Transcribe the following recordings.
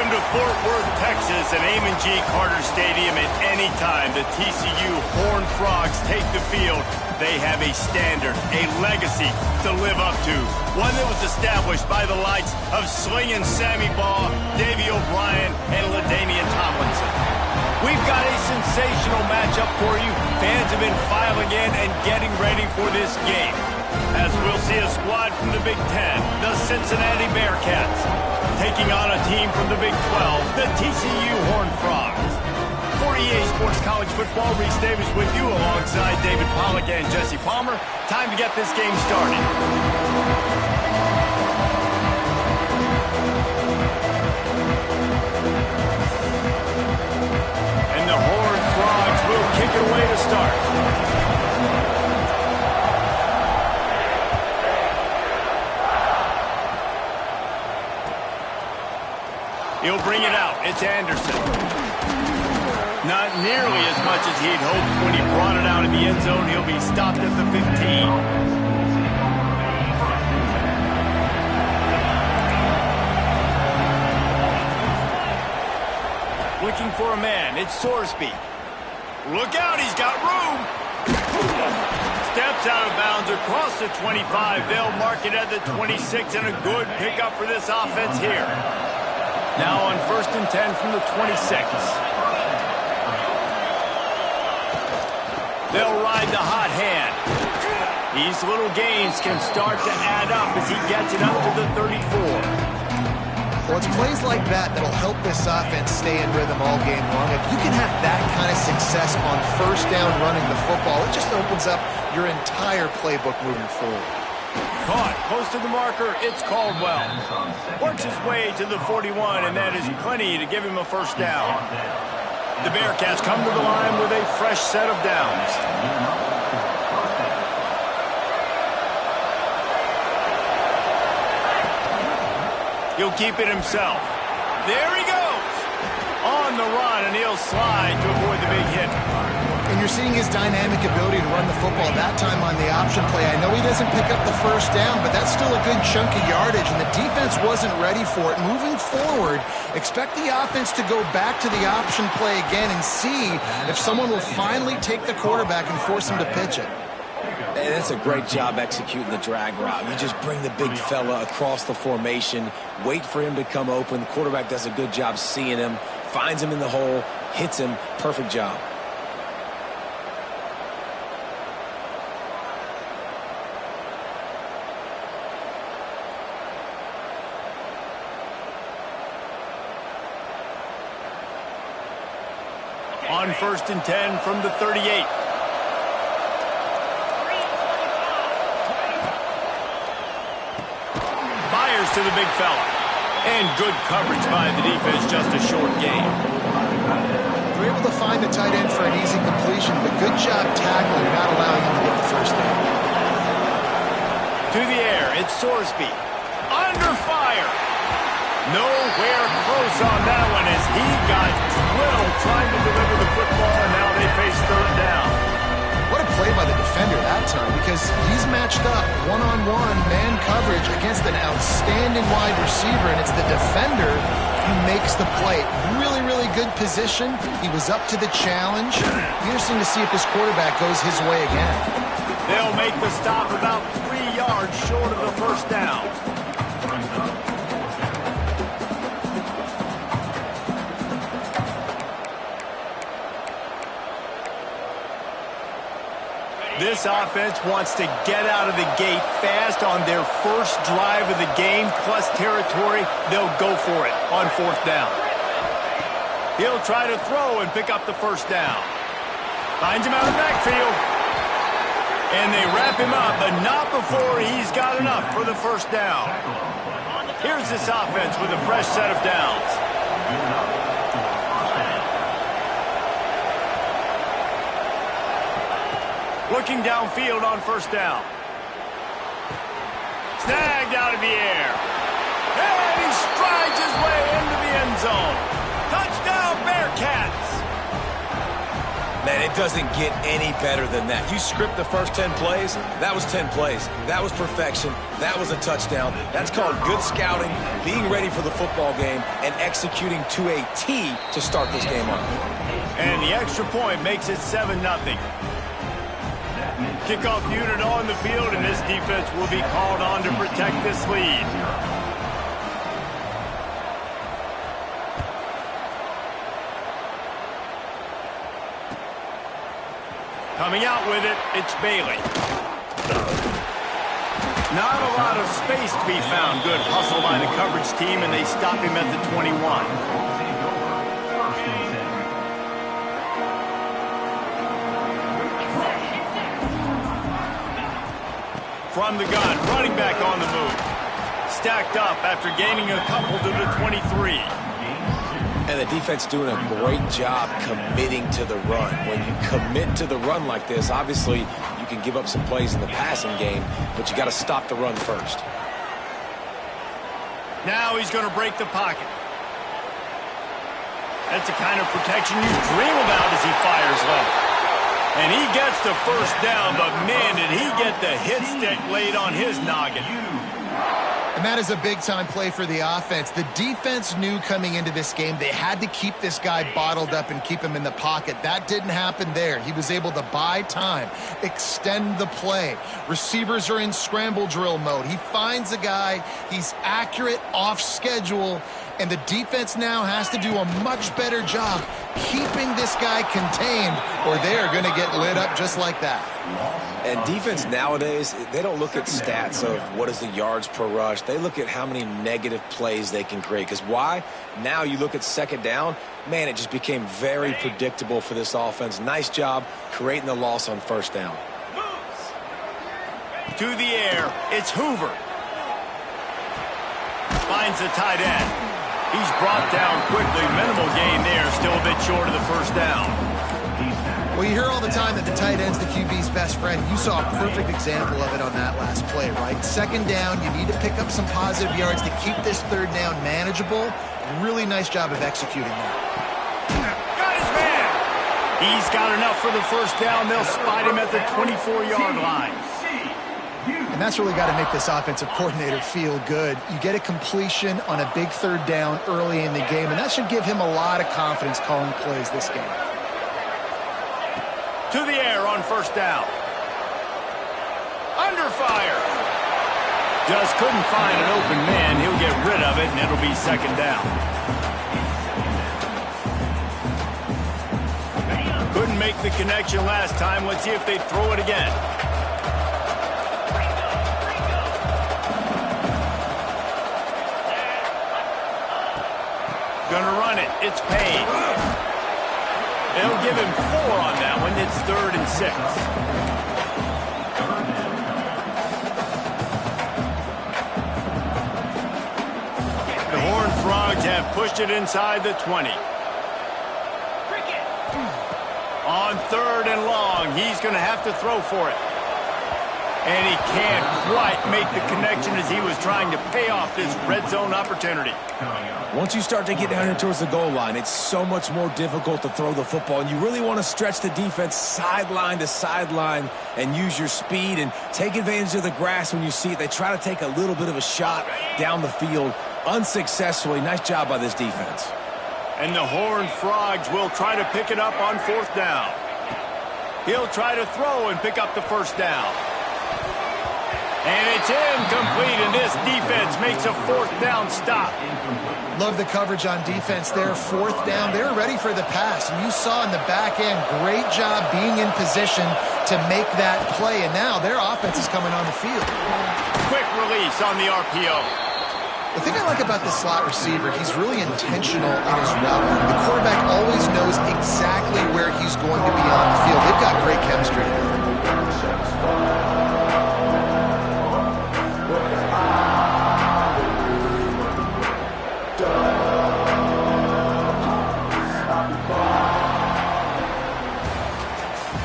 Welcome to Fort Worth, Texas, at Amon G. Carter Stadium. At any time the TCU Horned Frogs take the field, they have a standard, a legacy to live up to. One that was established by the likes of Slingin' Sammy Baugh, Davey O'Brien, and LaDainian Tomlinson. We've got a sensational matchup for you. Fans have been filing in and getting ready for this game, as we'll see a squad from the Big Ten, the Cincinnati Bearcats, taking on a team from the Big 12, the TCU Horned Frogs. For EA Sports College Football, Reese Davis with you alongside David Pollack and Jesse Palmer. Time to get this game started. And the Horned Frogs will kick it away to start. He'll bring it out. It's Anderson. Not nearly as much as he'd hoped when he brought it out of the end zone. He'll be stopped at the 15. Looking for a man. It's Sorsby. Look out. He's got room. Steps out of bounds across the 25. They'll mark it at the 26, and a good pickup for this offense here. Now on 1st and 10 from the 26. They'll ride the hot hand. These little gains can start to add up as he gets it up to the 34. Well, it's plays like that that'll help this offense stay in rhythm all game long. If you can have that kind of success on 1st down running the football, it just opens up your entire playbook moving forward. Caught close to the marker, it's Caldwell. Works his way to the 41, and that is plenty to give him a 1st down. The Bearcats come to the line with a fresh set of downs. He'll keep it himself. There he goes! On the run, and he'll slide to avoid the big hit. And you're seeing his dynamic ability to run the football that time on the option play. I know he doesn't pick up the 1st down, but that's still a good chunk of yardage, and the defense wasn't ready for it. Moving forward, expect the offense to go back to the option play again and see if someone will finally take the quarterback and force him to pitch it. And that's a great job executing the drag route. You just bring the big fella across the formation, wait for him to come open. The quarterback does a good job seeing him, finds him in the hole, hits him. Perfect job. On 1st and 10 from the 38. Fires to the big fella. And good coverage by the defense, just a short gain. They're able to find the tight end for an easy completion, but good job tackling, not allowing him to get the 1st down. To the air, it's Sorsby. Under fire. Nowhere close on that one as he got drilled trying to deliver the football, and now they face 3rd down. What a play by the defender that time, because he's matched up one-on-one man coverage against an outstanding wide receiver, and it's the defender who makes the play. Really, really good position. He was up to the challenge. Interesting to see if his quarterback goes his way again. They'll make the stop about 3 yards short of the 1st down. This offense wants to get out of the gate fast on their 1st drive of the game, plus territory. They'll go for it on 4th down. He'll try to throw and pick up the 1st down. Finds him out of the backfield. And they wrap him up, but not before he's got enough for the 1st down. Here's this offense with a fresh set of downs. Looking downfield on 1st down. Snagged out of the air. And he strides his way into the end zone. Touchdown, Bearcats! Man, And it doesn't get any better than that. You script the first 10 plays, that was 10 plays. That was perfection. That was a touchdown. That's called good scouting, being ready for the football game, and executing to a T to start this game off. And the extra point makes it 7-0. Kickoff unit on the field, and this defense will be called on to protect this lead. Coming out with it, it's Bailey. Not a lot of space to be found. Good hustle by the coverage team, and they stop him at the 21. From the gun, running back on the move. Stacked up after gaining a couple to the 23. And the defense doing a great job committing to the run. When you commit to the run like this, obviously you can give up some plays in the passing game, but you got to stop the run first. Now he's going to break the pocket. That's the kind of protection you dream about as he fires level. And he gets the first down, but man, did he get the hit stick laid on his noggin. And that is a big-time play for the offense. The defense knew coming into this game they had to keep this guy bottled up and keep him in the pocket. That didn't happen there. He was able to buy time, extend the play. Receivers are in scramble drill mode. He finds a guy. He's accurate, off schedule, and the defense now has to do a much better job keeping this guy contained, or they're going to get lit up just like that. And defense nowadays, they don't look at stats of what is the yards per rush. They look at how many negative plays they can create. Because why? Now you look at second down, man, it just became very predictable for this offense. Nice job creating the loss on first down. To the air, it's Hoover. Finds the tight end. He's brought down quickly. Minimal gain there, still a bit short of the first down. Well, you hear all the time that the tight end's the QB's best friend. You saw a perfect example of it on that last play, right? Second down, you need to pick up some positive yards to keep this third down manageable. Really nice job of executing that. Got his man. He's got enough for the first down. They'll spot him at the 24-yard line. And that's really got to make this offensive coordinator feel good. You get a completion on a big third down early in the game, and that should give him a lot of confidence calling plays this game. To the air on first down. Under fire. Just couldn't find an open man. He'll get rid of it, and it'll be second down. Couldn't make the connection last time. Let's see if they throw it again. Gonna run it. It's Payne. They'll give him 4 on that one. It's 3rd and 6. The Horned Frogs have pushed it inside the 20. On 3rd and long, he's going to have to throw for it. And he can't quite make the connection as he was trying to pay off this red zone opportunity. Once you start to get down here towards the goal line, it's so much more difficult to throw the football. And you really want to stretch the defense sideline to sideline and use your speed and take advantage of the grass when you see it. They try to take a little bit of a shot down the field unsuccessfully. Nice job by this defense. And the Horned Frogs will try to pick it up on 4th down. He'll try to throw and pick up the first down. And it's incomplete, and this defense makes a 4th down stop. Love the coverage on defense there. 4th down, they're ready for the pass. And you saw in the back end, great job being in position to make that play. And now their offense is coming on the field. Quick release on the RPO. The thing I like about this slot receiver, he's really intentional in his route. The quarterback always knows exactly where he's going to be on the field. They've got great chemistry together.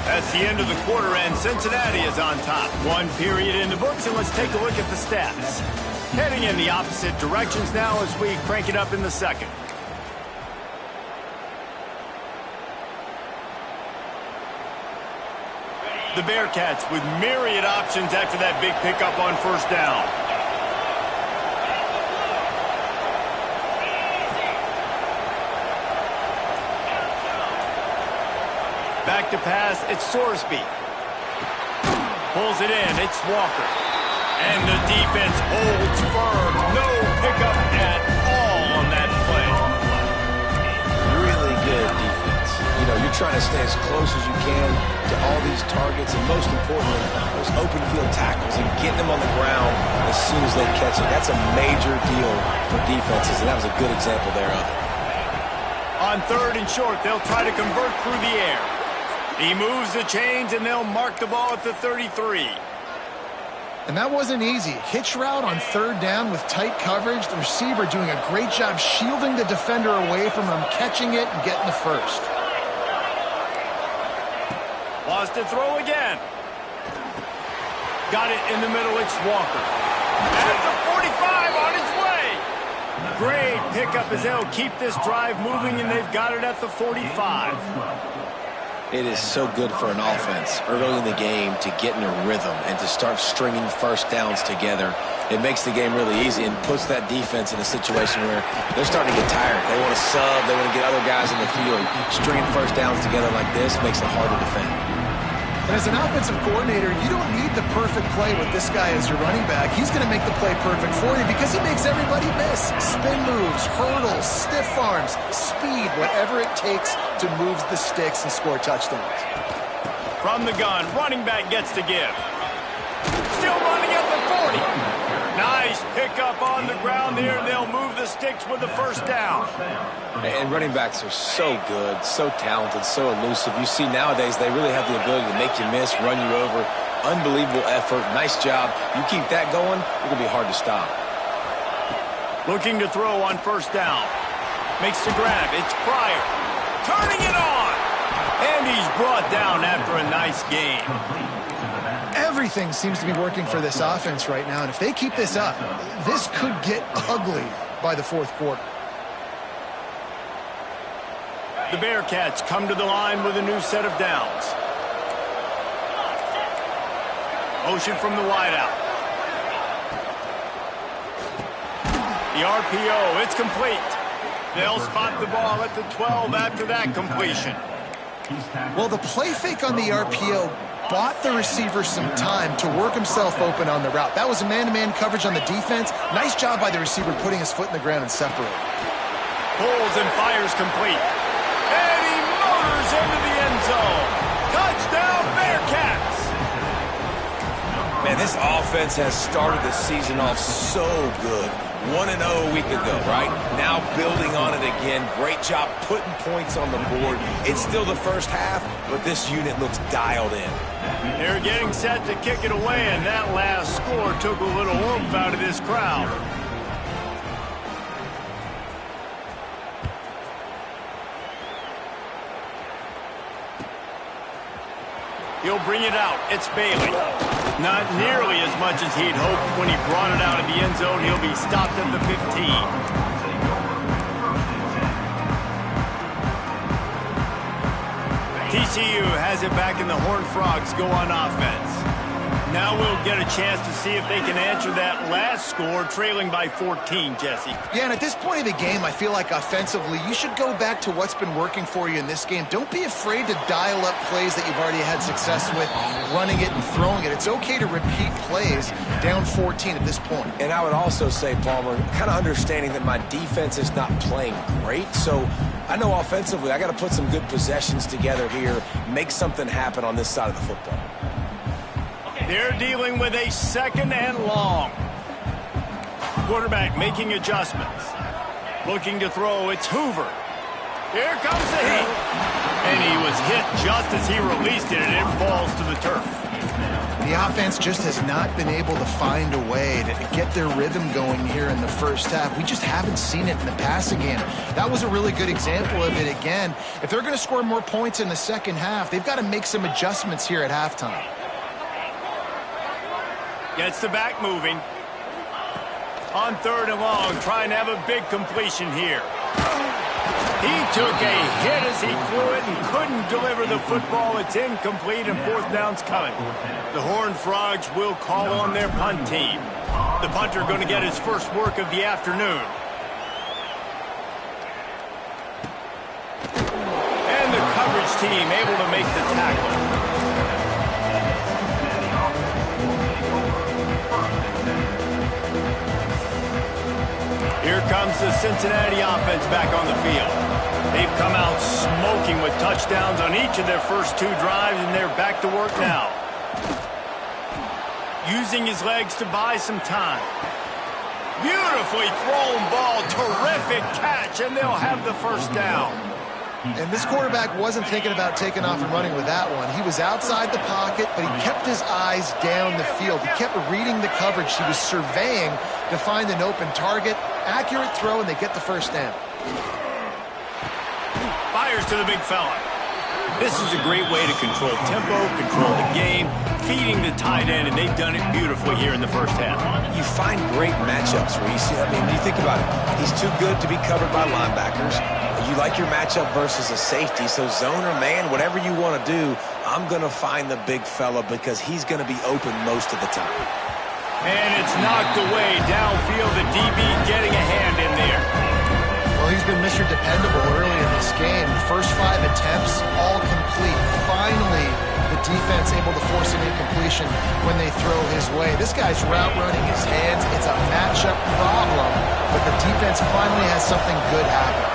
That's the end of the quarter, and Cincinnati is on top. 1 period in the books, and let's take a look at the stats. Heading in the opposite directions now as we crank it up in the second. The Bearcats with myriad options after that big pickup on first down. Back to pass, it's Sorsby. Pulls it in, it's Walker. And the defense holds firm. No pickup at all on that play. Really good defense. You know, you're trying to stay as close as you can to all these targets, and most importantly, those open field tackles and getting them on the ground as soon as they catch it. That's a major deal for defenses, and that was a good example there of it. On third and short, they'll try to convert through the air. He moves the chains, and they'll mark the ball at the 33. And that wasn't easy. Hitch route on third down with tight coverage. The receiver doing a great job shielding the defender away from him, catching it and getting the first. Wants to throw again. Got it in the middle. It's Walker. At the 45 on his way. Great pickup as they'll keep this drive moving, and they've got it at the 45. It is so good for an offense early in the game to get in a rhythm and to start stringing first downs together. It makes the game really easy and puts that defense in a situation where they're starting to get tired. They want to sub. They want to get other guys in the field. Stringing first downs together like this makes it hard to defend. And as an offensive coordinator, you don't need the perfect play with this guy as your running back. He's going to make the play perfect for you because he makes everybody miss. Spin moves, hurdles, stiff arms, speed, whatever it takes to move the sticks and score touchdowns. From the gun, running back gets to give. Still running at the 40. Nice pickup on the ground there. They'll move the sticks with the first down. And running backs are so good, so talented, so elusive. You see nowadays they really have the ability to make you miss, run you over. Unbelievable effort. Nice job. You keep that going, it's going to be hard to stop. Looking to throw on first down. Makes the grab. It's Pryor. Turning it on. And he's brought down after a nice gain. Everything seems to be working for this offense right now, and if they keep this up, this could get ugly by the fourth quarter. The Bearcats come to the line with a new set of downs. Motion from the wideout. The RPO, it's complete. They'll spot the ball at the 12 after that completion. Well, the play fake on the RPO bought the receiver some time to work himself open on the route. That was a man-to-man coverage on the defense. Nice job by the receiver putting his foot in the ground and separating. Pulls and fires complete. And he motors into the end zone. Touchdown, Bearcats! Man, this offense has started the season off so good. 1-0 a week ago, right? Now building on it again. Great job putting points on the board. It's still the first half, but this unit looks dialed in. They're getting set to kick it away, and that last score took a little oomph out of this crowd. He'll bring it out. It's Bailey. Not nearly as much as he'd hoped when he brought it out of the end zone. He'll be stopped at the 15. TCU has it back, and the Horned Frogs go on offense. Now we'll get a chance to see if they can answer that last score, trailing by 14, Jesse. Yeah, and at this point of the game, I feel like offensively, you should go back to what's been working for you in this game. Don't be afraid to dial up plays that you've already had success with, running it and throwing it. It's okay to repeat plays down 14 at this point. And I would also say, Palmer, kind of understanding that my defense is not playing great, so I know offensively I got to put some good possessions together here, make something happen on this side of the football. They're dealing with a second and long. Quarterback making adjustments. Looking to throw, it's Hoover. Here comes the heat. And he was hit just as he released it, and it falls to the turf. The offense just has not been able to find a way to get their rhythm going here in the first half. We just haven't seen it in the passing game. That was a really good example of it again. If they're going to score more points in the second half, they've got to make some adjustments here at halftime. Gets the back moving. On third and long, trying to have a big completion here. He took a hit as he threw it and couldn't deliver the football. It's incomplete and fourth down's coming. The Horned Frogs will call on their punt team. The punter going to get his first work of the afternoon. And the coverage team able to make the tackle. Here comes the Cincinnati offense back on the field. They've come out smoking with touchdowns on each of their first two drives, and they're back to work now. Using his legs to buy some time. Beautifully thrown ball, terrific catch, and they'll have the first down. And this quarterback wasn't thinking about taking off and running with that one. He was outside the pocket, but he kept his eyes down the field. He kept reading the coverage. He was surveying to find an open target. Accurate throw, and they get the first down. Fires to the big fella. This is a great way to control tempo, control the game, feeding the tight end, and they've done it beautifully here in the first half. You find great matchups where you see, you think about it. He's too good to be covered by linebackers. You like your matchup versus a safety, so zone or man, whatever you want to do, I'm going to find the big fella because he's going to be open most of the time. And it's knocked away downfield. The DB getting a hand in there. Well, he's been Mr. Dependable early in this game. The first 5 attempts, all complete. Finally, the defense able to force an incompletion when they throw his way. This guy's route running his hands. It's a matchup problem, but the defense finally has something good happen.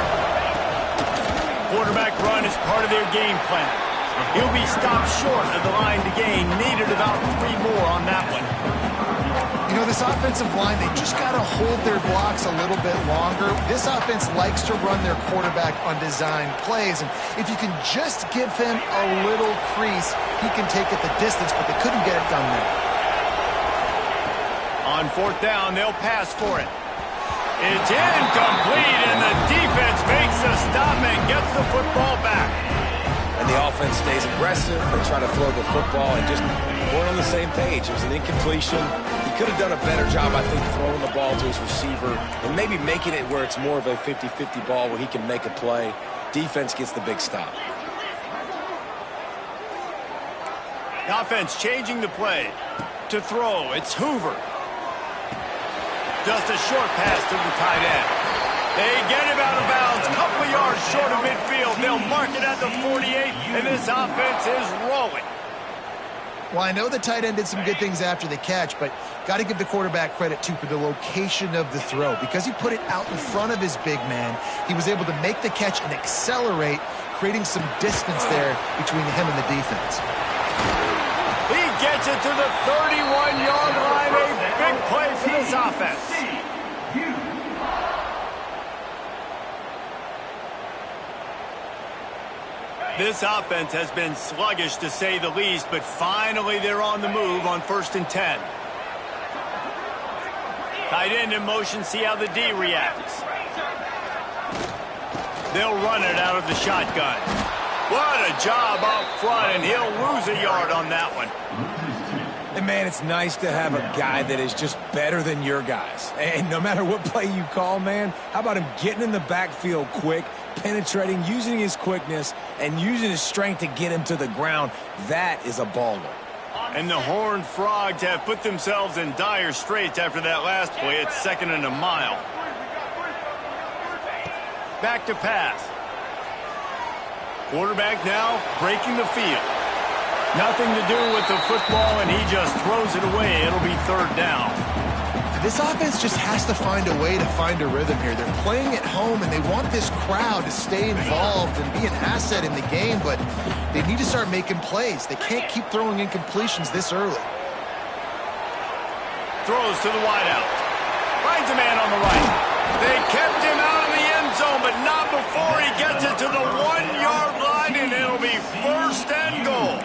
Quarterback run is part of their game plan. He'll be stopped short of the line to gain. Needed about 3 more on that one. You know, this offensive line, they just got to hold their blocks a little bit longer. This offense likes to run their quarterback on design plays, and if you can just give him a little crease, he can take it the distance, but they couldn't get it done there. On fourth down, they'll pass for it. It's incomplete, and the defense makes a stop and gets the football back. And the offense stays aggressive. They try to throw the football and just weren't on the same page. It was an incompletion. He could have done a better job, I think, throwing the ball to his receiver and maybe making it where it's more of a 50-50 ball where he can make a play. Defense gets the big stop. The offense changing the play. To throw, it's Hoover. Just a short pass to the tight end. They get him out of bounds, a couple of yards short of midfield. They'll mark it at the 48, and this offense is rolling. Well, I know the tight end did some good things after the catch, but got to give the quarterback credit, too, for the location of the throw. Because he put it out in front of his big man, he was able to make the catch and accelerate, creating some distance there between him and the defense. He gets it to the 31-yard line. A big play for this offense. This offense has been sluggish, to say the least, but finally they're on the move on 1st and 10. Tight end in motion, see how the D reacts. They'll run it out of the shotgun. What a job up front, and he'll lose a yard on that one. And, man, it's nice to have a guy that is just better than your guys. And no matter what play you call, man, how about him getting in the backfield quick, penetrating, using his quickness, and using his strength to get him to the ground? That is a baller. And the Horned Frogs have put themselves in dire straits after that last play. It's 2nd and a mile. Back to pass. Quarterback now breaking the field. Nothing to do with the football, and he just throws it away. It'll be 3rd down. This offense just has to find a way to find a rhythm here. They're playing at home, and they want this crowd to stay involved and be an asset in the game, but they need to start making plays. They can't keep throwing incompletions this early. Throws to the wideout. Finds a man on the right. They kept him out of the end zone, but not before he gets it to the 1-yard line, and it'll be 1st and goal.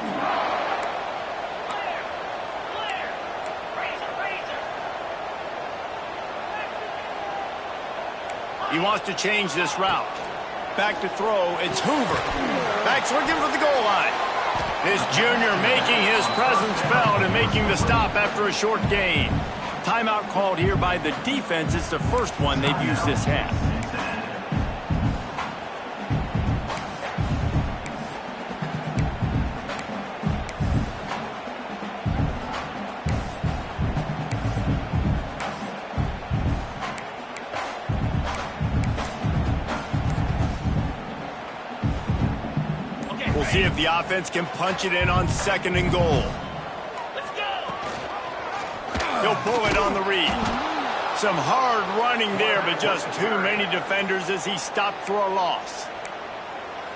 He wants to change this route. Back to throw, it's Hoover. Back's looking for the goal line. This junior making his presence felt and making the stop after a short gain. Timeout called here by the defense. It's the first one they've used this half. See if the offense can punch it in on 2nd and goal. He'll pull it on the read. Some hard running there, but just too many defenders as he stopped for a loss.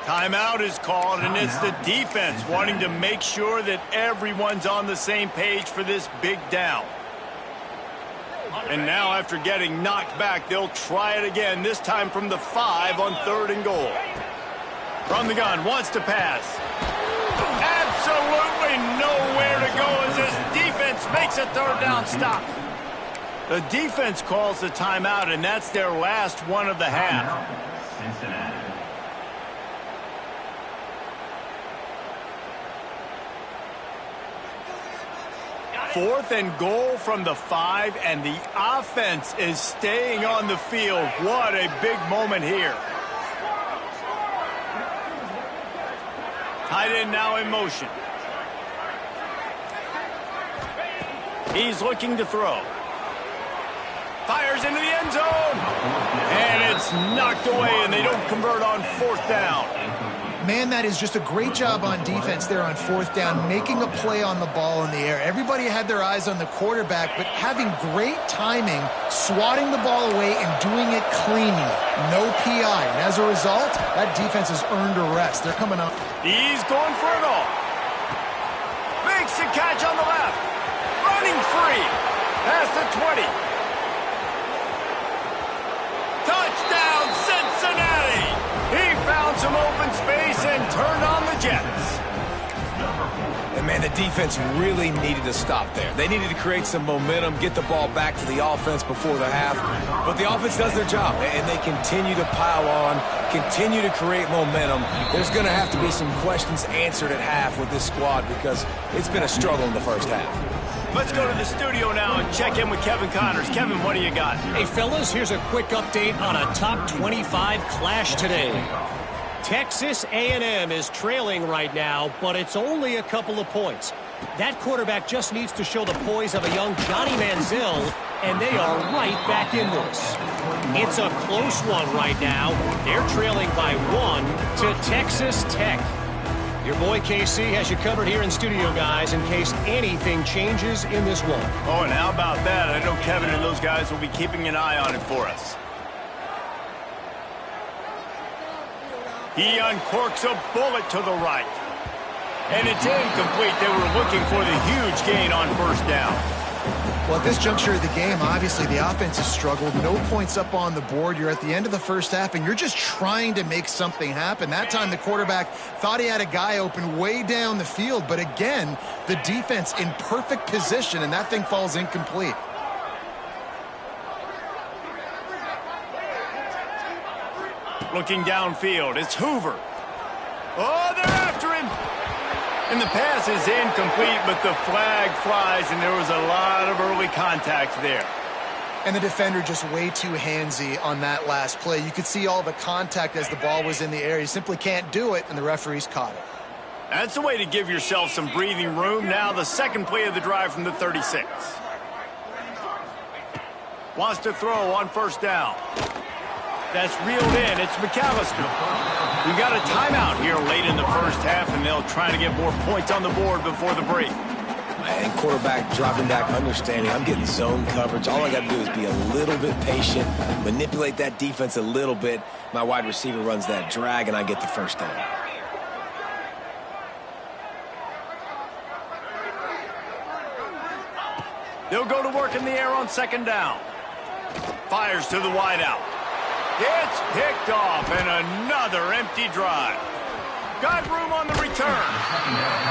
Timeout is called, and it's the defense wanting to make sure that everyone's on the same page for this big down. And now after getting knocked back, they'll try it again, this time from the 5 on 3rd and goal. From the gun, wants to pass. Absolutely nowhere to go as this defense makes a 3rd down stop. The defense calls the timeout, and that's their last one of the half. Cincinnati. 4th and goal from the 5, and the offense is staying on the field. What a big moment here. Tight end now in motion. He's looking to throw. Fires into the end zone. And it's knocked away, and they don't convert on 4th down. Man, that is just a great job on defense there on 4th down, making a play on the ball in the air. Everybody had their eyes on the quarterback, but having great timing, swatting the ball away, and doing it cleanly. No PI. And as a result, that defense has earned a rest. They're coming up. He's going for it all. Makes the catch on the left. Running free. Past the 20. Touchdown, Cincinnati! He found some open space and turned on the Jets. And, man, the defense really needed to stop there. They needed to create some momentum, get the ball back to the offense before the half. But the offense does their job, and they continue to pile on, continue to create momentum. There's going to have to be some questions answered at half with this squad because it's been a struggle in the first half. Let's go to the studio now and check in with Kevin Connors. Kevin, what do you got? Hey, fellas, here's a quick update on a top 25 clash today. Texas A&M is trailing right now, but it's only a couple of points. That quarterback just needs to show the poise of a young Johnny Manziel, and they are right back in this. It's a close one right now. They're trailing by 1 to Texas Tech. Your boy KC has you covered here in studio, guys, in case anything changes in this one. Oh, and how about that? I know Kevin and those guys will be keeping an eye on it for us. He uncorks a bullet to the right. And it's incomplete. They were looking for the huge gain on 1st down. Well, at this juncture of the game, obviously the offense has struggled. No points up on the board. You're at the end of the first half, and you're just trying to make something happen. That time the quarterback thought he had a guy open way down the field, but again, the defense in perfect position, and that thing falls incomplete. Looking downfield, it's Hoover. Oh, they're after him. And the pass is incomplete, but the flag flies, and there was a lot of early contact there. And the defender just way too handsy on that last play. You could see all the contact as the ball was in the air. You simply can't do it, and the referees caught it. That's the way to give yourself some breathing room. Now the second play of the drive from the 36. Wants to throw on 1st down. That's reeled in. It's McAllister. We got a timeout here late in the first half, and they'll try to get more points on the board before the break. And quarterback dropping back, understanding I'm getting zone coverage. All I got to do is be a little bit patient, manipulate that defense a little bit. My wide receiver runs that drag, and I get the 1st down. They'll go to work in the air on 2nd down. Fires to the wideout. It's picked off, and another empty drive. Got room on the return.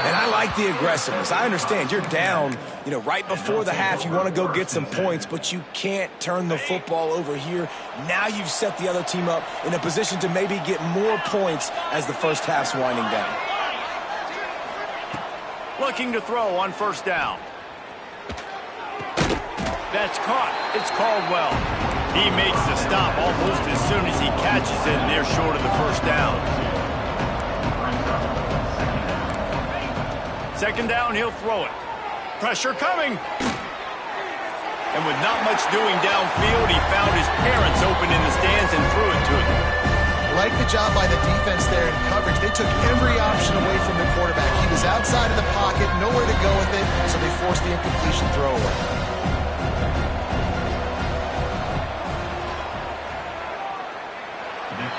And I like the aggressiveness. I understand you're down, right before the half. You want to go get some points, but you can't turn the football over here. Now you've set the other team up in a position to maybe get more points as the first half's winding down. Looking to throw on 1st down. That's caught. It's Caldwell. He makes the stop almost as soon as he catches it, and they're short of the 1st down. 2nd down, he'll throw it. Pressure coming. And with not much doing downfield, he found his parents open in the stands and threw it to him. Like good job by the defense there in coverage. They took every option away from the quarterback. He was outside of the pocket, nowhere to go with it, so they forced the incompletion throwaway.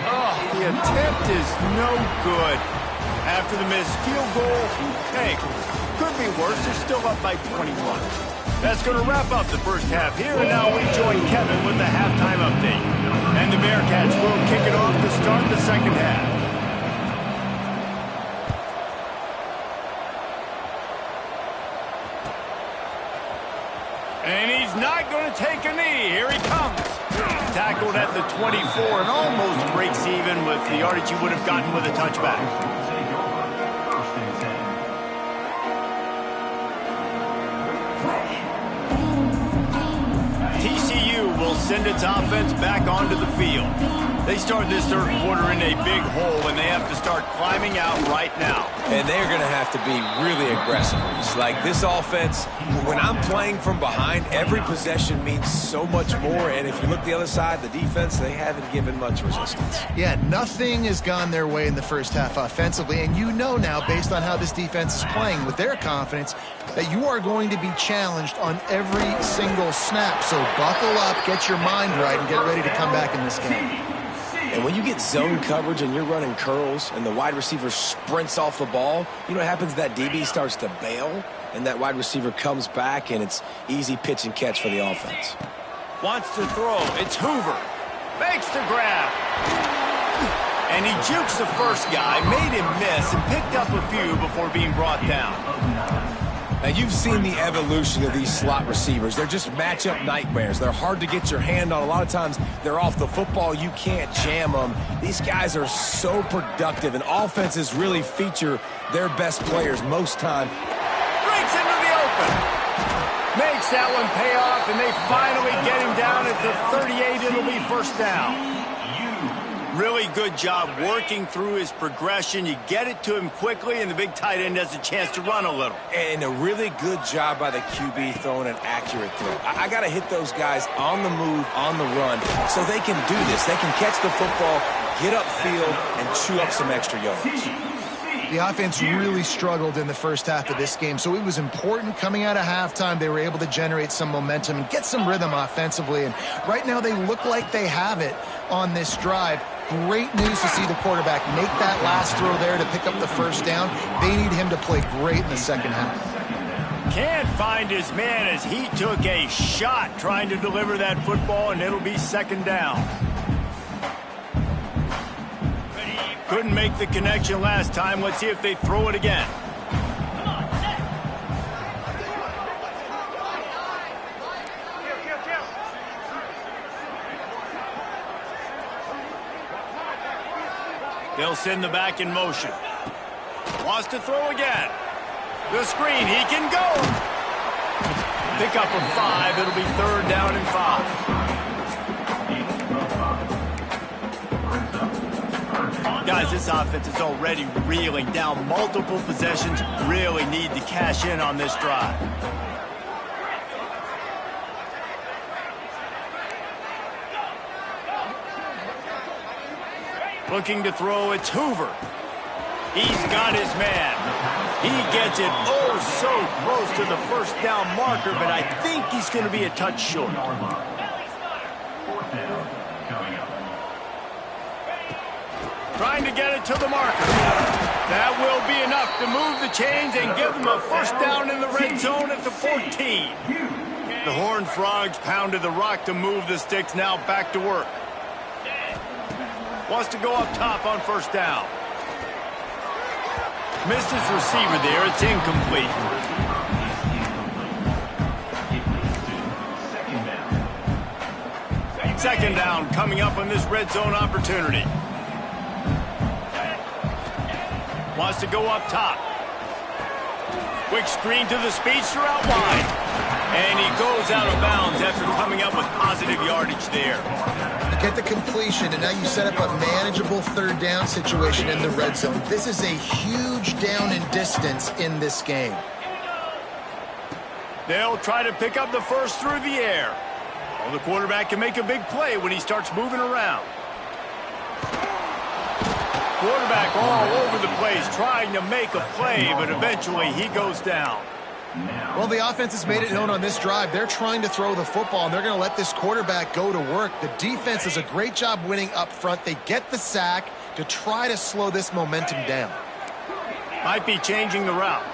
Oh, the attempt is no good. After the missed field goal, hey, could be worse. They're still up by 21. That's going to wrap up the first half here, and now we join Kevin with the halftime update. And the Bearcats will kick it off to start the second half. And he's not going to take a knee. Here he comes. Tackled at the 24 and almost breaks even with the yardage he would have gotten with a touchback. TCU will send its offense back onto the field. They start this third quarter in a big hole, and they have to start climbing out right now. And they're going to have to be really aggressive. It's like this offense, when I'm playing from behind, every possession means so much more. And if you look the other side, the defense, they haven't given much resistance. Yeah, nothing has gone their way in the first half offensively. And you know now, based on how this defense is playing with their confidence, that you are going to be challenged on every single snap. So buckle up, get your mind right, and get ready to come back in this game. And when you get zone coverage and you're running curls and the wide receiver sprints off the ball, you know what happens? That DB starts to bail, and that wide receiver comes back, and it's easy pitch and catch for the offense. Wants to throw. It's Hoover. Makes the grab. And he jukes the first guy, made him miss, and picked up a few before being brought down. Now, you've seen the evolution of these slot receivers. They're just matchup nightmares. They're hard to get your hand on. A lot of times, they're off the football. You can't jam them. These guys are so productive, and offenses really feature their best players most time. Breaks into the open. Makes that one pay off, and they finally get him down at the 38. It'll be first down. Really good job working through his progression. You get it to him quickly, and the big tight end has a chance to run a little. And a really good job by the QB throwing an accurate throw. I got to hit those guys on the move, on the run, so they can do this. They can catch the football, get upfield, and chew up some extra yards. The offense really struggled in the first half of this game, so it was important coming out of halftime. They were able to generate some momentum and get some rhythm offensively, and right now they look like they have it on this drive. Great news to see the quarterback make that last throw there to pick up the first down. They need him to play great in the second half. Can't find his man as he took a shot trying to deliver that football, and it'll be second down. Couldn't make the connection last time. Let's see if they throw it again. They'll send the back in motion. Wants to throw again. The screen, he can go. Pick up a 5. It'll be third down and 5. Guys, this offense is already reeling down multiple possessions. Really need to cash in on this drive. Looking to throw, it's Hoover. He's got his man. He gets it oh so close to the first down marker, but I think he's going to be a touch short. Trying to get it to the marker. That will be enough to move the chains and give them a first down in the red zone at the 14. The Horned Frogs pounded the rock to move the sticks, now back to work. Wants to go up top on first down. Missed his receiver there. It's incomplete. Second down coming up on this red zone opportunity. Wants to go up top. Quick screen to the speedster out wide. And he goes out of bounds after coming up with positive yardage there. Get the completion, and now you set up a manageable third down situation in the red zone. This is a huge down in distance in this game. They'll try to pick up the first through the air. Well, the quarterback can make a big play when he starts moving around. Quarterback all over the place, trying to make a play, but eventually he goes down. Well, the offense has made it known on this drive. They're trying to throw the football, and they're going to let this quarterback go to work. The defense does a great job winning up front. They get the sack to try to slow this momentum down. Might be changing the route.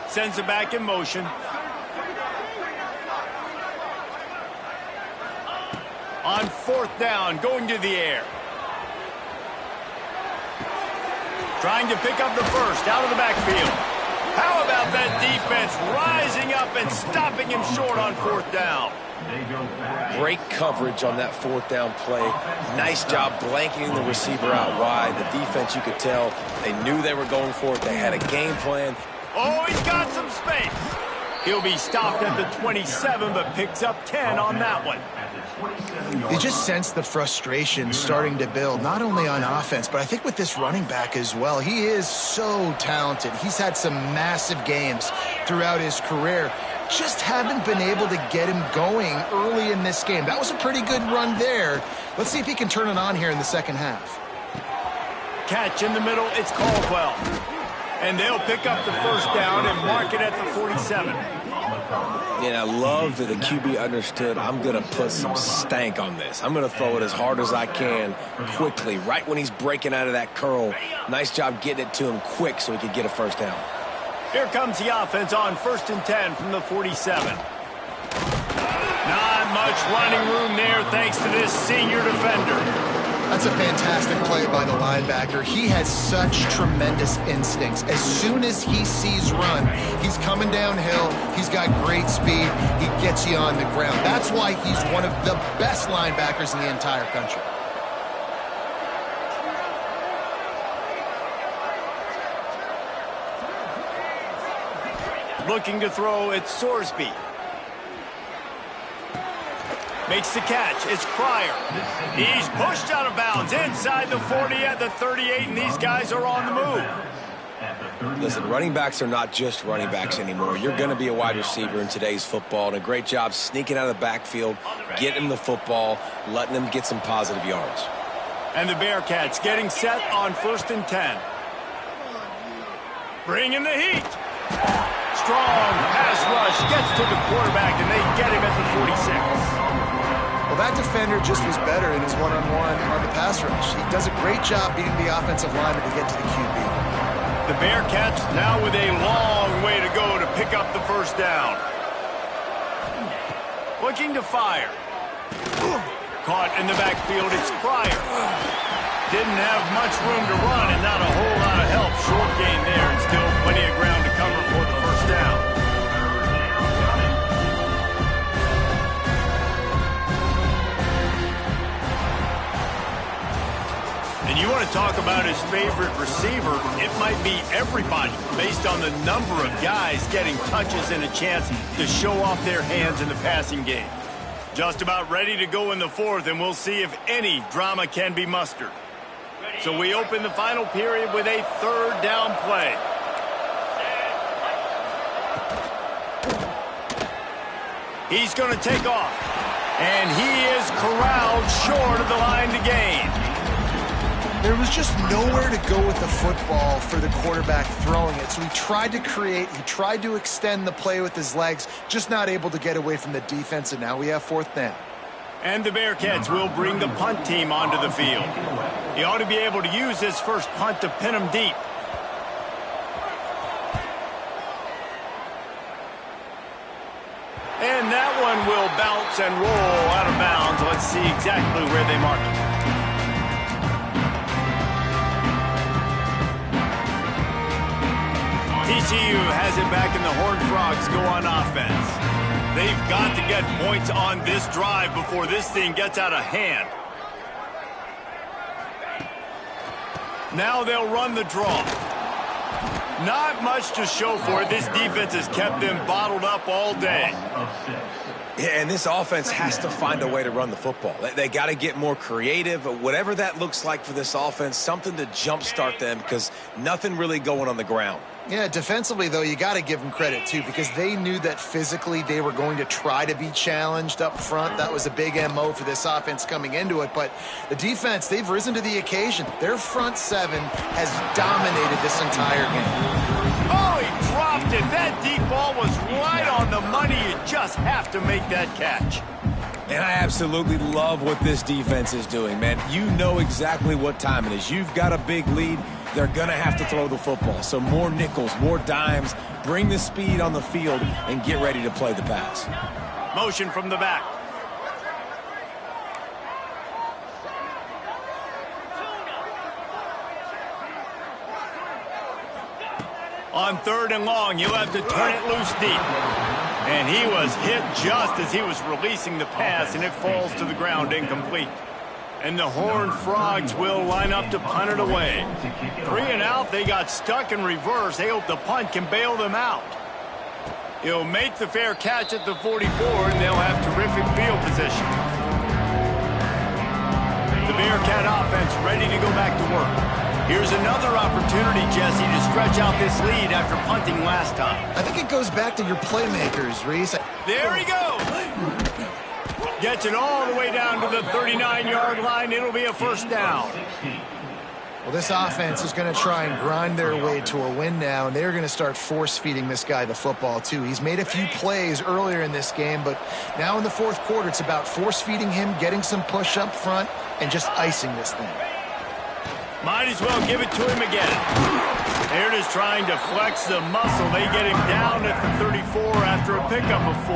Sends it back in motion. On 4th down, going to the air. Trying to pick up the first out of the backfield. How about that defense rising up and stopping him short on 4th down? Great coverage on that 4th down play. Nice job blanketing the receiver out wide. The defense, you could tell, they knew they were going for it. They had a game plan. Oh, he's got some space. He'll be stopped at the 27, but picks up 10 on that one. You just sense the frustration starting to build, not only on offense, but I think with this running back as well. He is so talented. He's had some massive games throughout his career. Just haven't been able to get him going early in this game. That was a pretty good run there. Let's see if he can turn it on here in the second half. Catch in the middle, it's Caldwell. And they'll pick up the first down and mark it at the 47. And I love that the QB understood, I'm going to put some stank on this. I'm going to throw it as hard as I can quickly, right when he's breaking out of that curl. Nice job getting it to him quick so he could get a first down. Here comes the offense on 1st and 10 from the 47. Not much running room there thanks to this senior defender. That's a fantastic play by the linebacker. He has such tremendous instincts. As soon as he sees run, he's coming downhill. He's got great speed. He gets you on the ground. That's why he's one of the best linebackers in the entire country. Looking to throw, it's Sorsby. Makes the catch. It's Pryor. He's pushed out of bounds inside the 40 at the 38, and these guys are on the move. Listen, running backs are not just running backs anymore. You're going to be a wide receiver in today's football, and a great job sneaking out of the backfield, getting them the football, letting them get some positive yards. And the Bearcats getting set on 1st and 10. Bringing the heat. Strong pass rush gets to the quarterback, and they get him at the 46. Well, that defender just was better in his one-on-one on the pass rush. He does a great job beating the offensive lineman to get to the QB. The Bearcats now with a long way to go to pick up the first down. Looking to fire. Caught in the backfield, it's Pryor. Didn't have much room to run and not a whole lot of help. Short gain there and still plenty of ground to cover for the first down. And you want to talk about his favorite receiver, it might be everybody based on the number of guys getting touches and a chance to show off their hands in the passing game. Just about ready to go in the 4th, and we'll see if any drama can be mustered. So we open the final period with a 3rd down play. He's going to take off, and he is corralled short of the line to gain. There was just nowhere to go with the football for the quarterback throwing it. So he tried to create, he tried to extend the play with his legs, just not able to get away from the defense, and now we have 4th down. And the Bearcats will bring the punt team onto the field. He ought to be able to use his first punt to pin him deep. And that one will bounce and roll out of bounds. Let's see exactly where they mark it. TCU has it back, and the Horned Frogs go on offense. They've got to get points on this drive before this thing gets out of hand. Now they'll run the draw. Not much to show for it. This defense has kept them bottled up all day. Yeah, and this offense has to find a way to run the football. They got to get more creative, whatever that looks like for this offense, something to jumpstart them because nothing really going on the ground. Yeah, defensively, though, you got to give them credit, too, because they knew that physically they were going to try to be challenged up front. That was a big MO for this offense coming into it. But the defense, they've risen to the occasion. Their front seven has dominated this entire game. Oh, he dropped it. That deep ball was right on the money. You just have to make that catch. And I absolutely love what this defense is doing, man. You know exactly what time it is. You've got a big lead. They're going to have to throw the football. So more nickels, more dimes, bring the speed on the field, and get ready to play the pass. Motion from the back. On 3rd and long, you'll have to turn it loose deep. And he was hit just as he was releasing the pass, and it falls to the ground incomplete. And the Horned Frogs will line up to punt it away. 3 and out, they got stuck in reverse. They hope the punt can bail them out. He'll make the fair catch at the 44, and they'll have terrific field position. The Bearcat offense ready to go back to work. Here's another opportunity, Jesse, to stretch out this lead after punting last time. I think it goes back to your playmakers, Reese. There he goes. Gets it all the way down to the 39-yard line. It'll be a first down. Well, this offense is going to try and grind their way to a win now, and they're going to start force-feeding this guy the football, too. He's made a few plays earlier in this game, but now in the 4th quarter, it's about force-feeding him, getting some push up front, and just icing this thing. Might as well give it to him again. They're just trying to flex the muscle. They get him down at the 34 after a pickup of 4.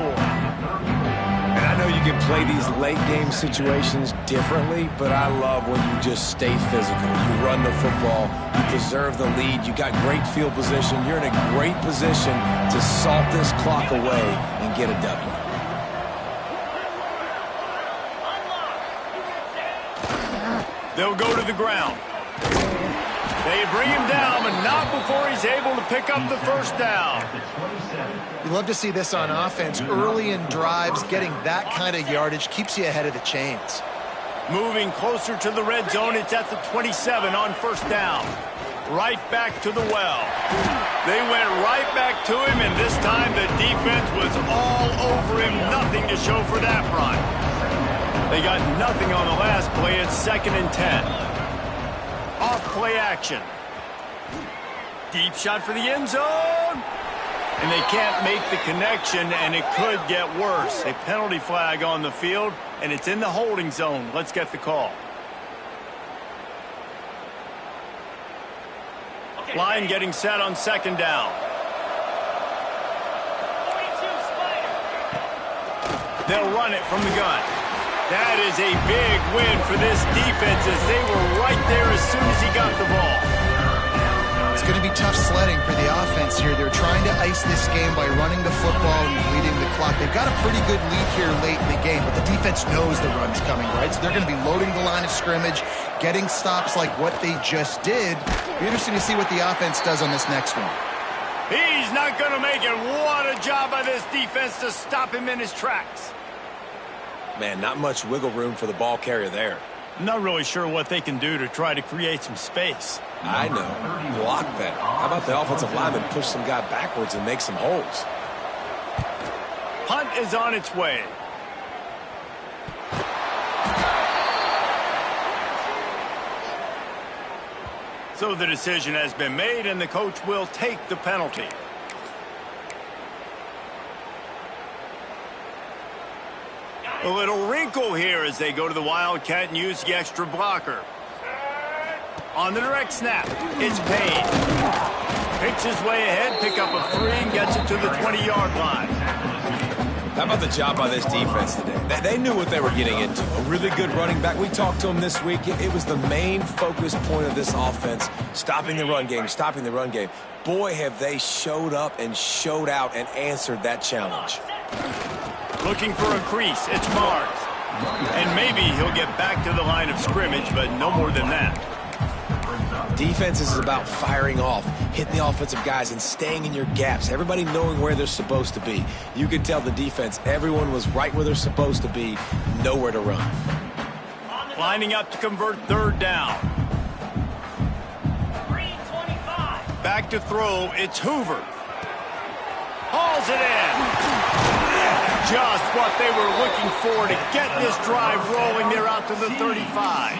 And I know you can play these late-game situations differently, but I love when you just stay physical. You run the football, you preserve the lead, you got great field position. You're in a great position to salt this clock away and get a W. They'll go to the ground. They bring him down, but not before he's able to pick up the first down. You love to see this on offense. Early in drives, getting that kind of yardage keeps you ahead of the chains. Moving closer to the red zone, it's at the 27 on first down. Right back to the well. They went right back to him, and this time the defense was all over him. Nothing to show for that run. They got nothing on the last play. It's 2nd and 10. Off play action. Deep shot for the end zone. And they can't make the connection, and it could get worse. A penalty flag on the field, and it's in the holding zone. Let's get the call. Line getting set on 2nd down. They'll run it from the gun. That is a big win for this defense as they were right there as soon as he got the ball. It's going to be tough sledding for the offense here. They're trying to ice this game by running the football and bleeding the clock. They've got a pretty good lead here late in the game, but the defense knows the run's coming, right? So they're going to be loading the line of scrimmage, getting stops like what they just did. Be interesting to see what the offense does on this next one. He's not going to make it. What a job by this defense to stop him in his tracks. Man, not much wiggle room for the ball carrier there. I'm not really sure what they can do to try to create some space. I know. Block better. How about the offensive lineman push some guy backwards and make some holes? Punt is on its way. So the decision has been made, and the coach will take the penalty. A little wrinkle here as they go to the Wildcat and use the extra blocker. On the direct snap, it's Payne. Picks his way ahead, pick up a 3, and gets it to the 20-yard line. How about the job by this defense today? They knew what they were getting into. A really good running back. We talked to him this week. It was the main focus point of this offense, stopping the run game, stopping the run game. Boy, have they showed up and showed out and answered that challenge. Looking for a crease, it's Mars. And maybe he'll get back to the line of scrimmage, but no more than that. Defense is about firing off, hitting the offensive guys, and staying in your gaps. Everybody knowing where they're supposed to be. You could tell the defense, everyone was right where they're supposed to be, nowhere to run. Lining up to convert third down. Back to throw, it's Hoover. Hauls it in. Just what they were looking for to get this drive rolling. They're out to the 35.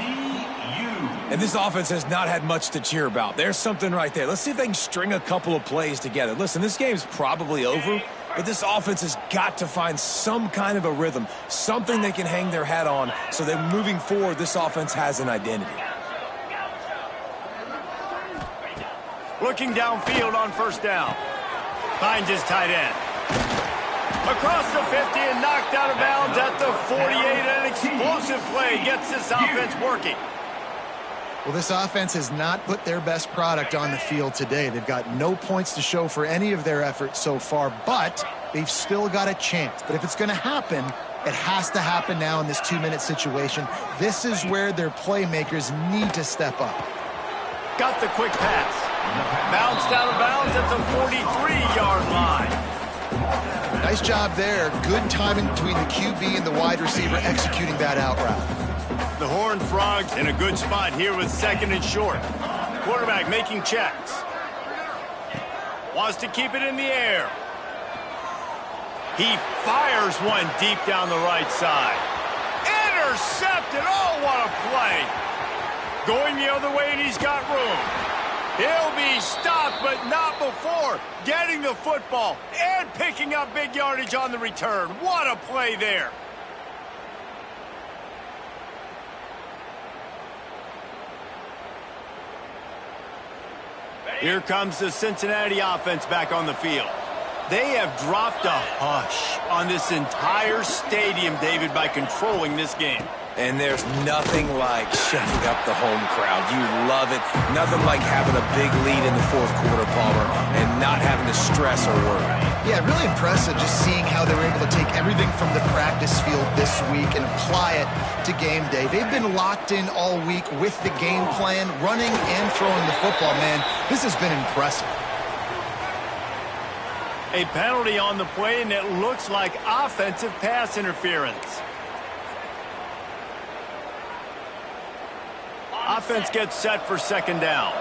And this offense has not had much to cheer about. There's something right there. Let's see if they can string a couple of plays together. Listen, this game's probably over, but this offense has got to find some kind of a rhythm, something they can hang their hat on so that moving forward, this offense has an identity. Looking downfield on first down. Finds his tight end. Across the 50 and knocked out of bounds at the 48. An explosive play gets this offense working. Well, this offense has not put their best product on the field today. They've got no points to show for any of their efforts so far, but they've still got a chance. But if it's going to happen, it has to happen now in this 2-minute situation. This is where their playmakers need to step up. Got the quick pass. Bounced out of bounds at the 43-yard line. Nice job there. Good timing between the QB and the wide receiver executing that out route. The Horned Frogs in a good spot here with second and short. Quarterback making checks. Wants to keep it in the air. He fires one deep down the right side. Intercepted. Oh, what a play. Going the other way, and he's got room. He'll be stopped, but not before getting the football and picking up big yardage on the return. What a play there. Here comes the Cincinnati offense back on the field. They have dropped a hush on this entire stadium, David, by controlling this game. And there's nothing like shutting up the home crowd. You love it. Nothing like having a big lead in the fourth quarter, Palmer, and not having to stress or worry. Yeah, really impressive just seeing how they were able to take everything from the practice field this week and apply it to game day. They've been locked in all week with the game plan, running and throwing the football, man. This has been impressive. A penalty on the play, and it looks like offensive pass interference. Offense gets set for second down.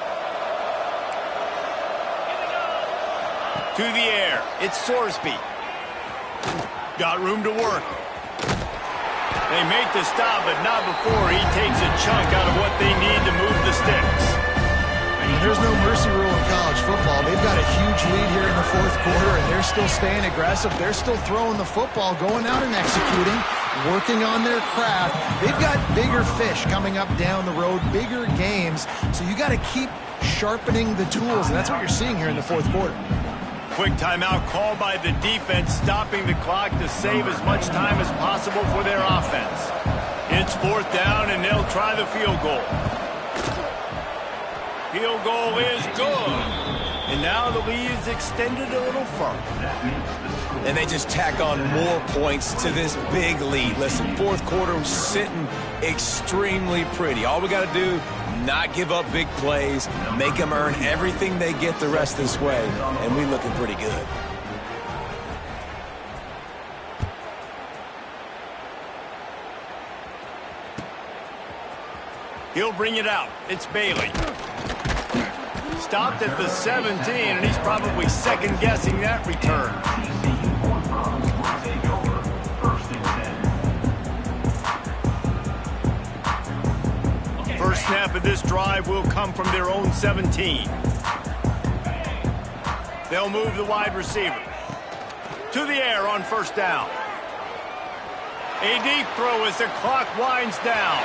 To the air. It's Sorsby. Got room to work. They make the stop, but not before he takes a chunk out of what they need to move the sticks. There's no mercy rule in college football. They've got a huge lead here in the fourth quarter, and they're still staying aggressive. They're still throwing the football, going out and executing, working on their craft. They've got bigger fish coming up down the road, bigger games, so you got to keep sharpening the tools, and that's what you're seeing here in the fourth quarter. Quick timeout called by the defense, stopping the clock to save as much time as possible for their offense. It's fourth down, and they'll try the field goal. Field goal is good. And now the lead is extended a little further. And they just tack on more points to this big lead. Listen, fourth quarter sitting extremely pretty. All we got to do, not give up big plays, make them earn everything they get the rest this way, and we looking pretty good. He'll bring it out. It's Bailey. Stopped at the 17, and he's probably second-guessing that return. First snap of this drive will come from their own 17. They'll move the wide receiver. To the air on first down. A deep throw as the clock winds down.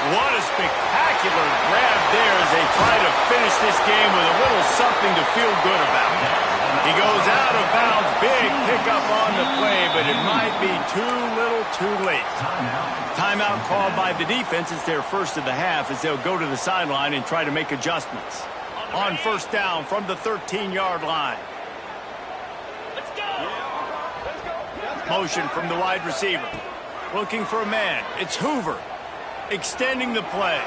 What a spectacular grab there as they try to finish this game with a little something to feel good about. He goes out of bounds, big pickup on the play, but it might be too little too late. Timeout called by the defense. It's their first of the half as they'll go to the sideline and try to make adjustments. On first down from the 13-yard line. Motion from the wide receiver. Looking for a man. It's Hoover. Extending the play.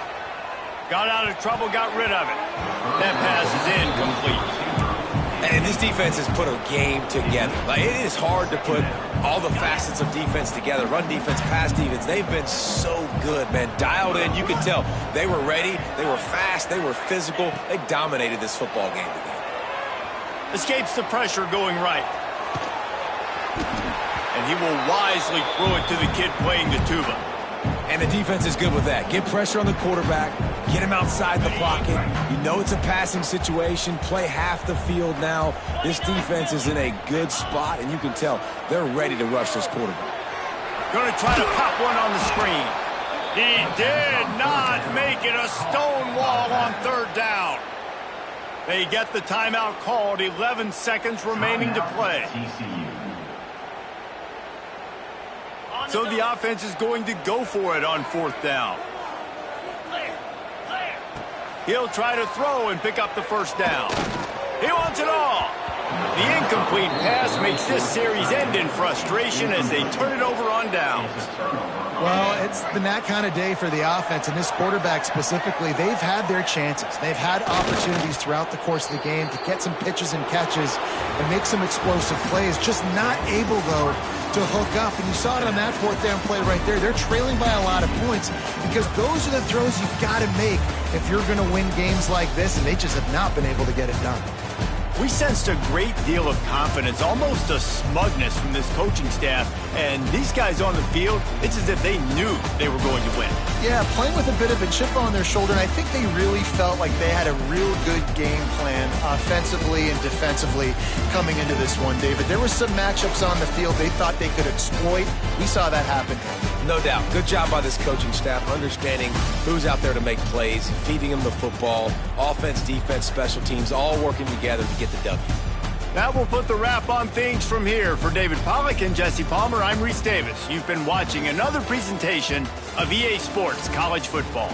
Got out of trouble, got rid of it. That pass is incomplete. And this defense has put a game together. Like, it is hard to put all the facets of defense together. Run defense, pass defense. They've been so good, man. Dialed in. You can tell they were ready. They were fast. They were physical. They dominated this football game today. Escapes the pressure going right. And he will wisely throw it to the kid playing the tuba. And the defense is good with that. Get pressure on the quarterback. Get him outside the pocket. You know it's a passing situation. Play half the field now. This defense is in a good spot, and you can tell they're ready to rush this quarterback. Going to try to pop one on the screen. He did not make it a stone wall on third down. They get the timeout called. 11 seconds remaining to play. So the offense is going to go for it on fourth down. He'll try to throw and pick up the first down. He wants it all. The incomplete pass makes this series end in frustration as they turn it over on downs. Well, it's been that kind of day for the offense, and this quarterback specifically. They've had their chances. They've had opportunities throughout the course of the game to get some pitches and catches and make some explosive plays, just not able, though, to hook up. And you saw it on that fourth down play right there. They're trailing by a lot of points because those are the throws you've got to make if you're going to win games like this, and they just have not been able to get it done. We sensed a great deal of confidence, almost a smugness from this coaching staff. And these guys on the field, it's as if they knew they were going to win. Yeah, playing with a bit of a chip on their shoulder, and I think they really felt like they had a real good game plan offensively and defensively coming into this one, David. There were some matchups on the field they thought they could exploit. We saw that happen. No doubt. Good job by this coaching staff, understanding who's out there to make plays, feeding them the football, offense, defense, special teams, all working together to get the W. That will put the wrap on things from here. For David Pollack and Jesse Palmer, I'm Reese Davis. You've been watching another presentation of EA Sports College Football.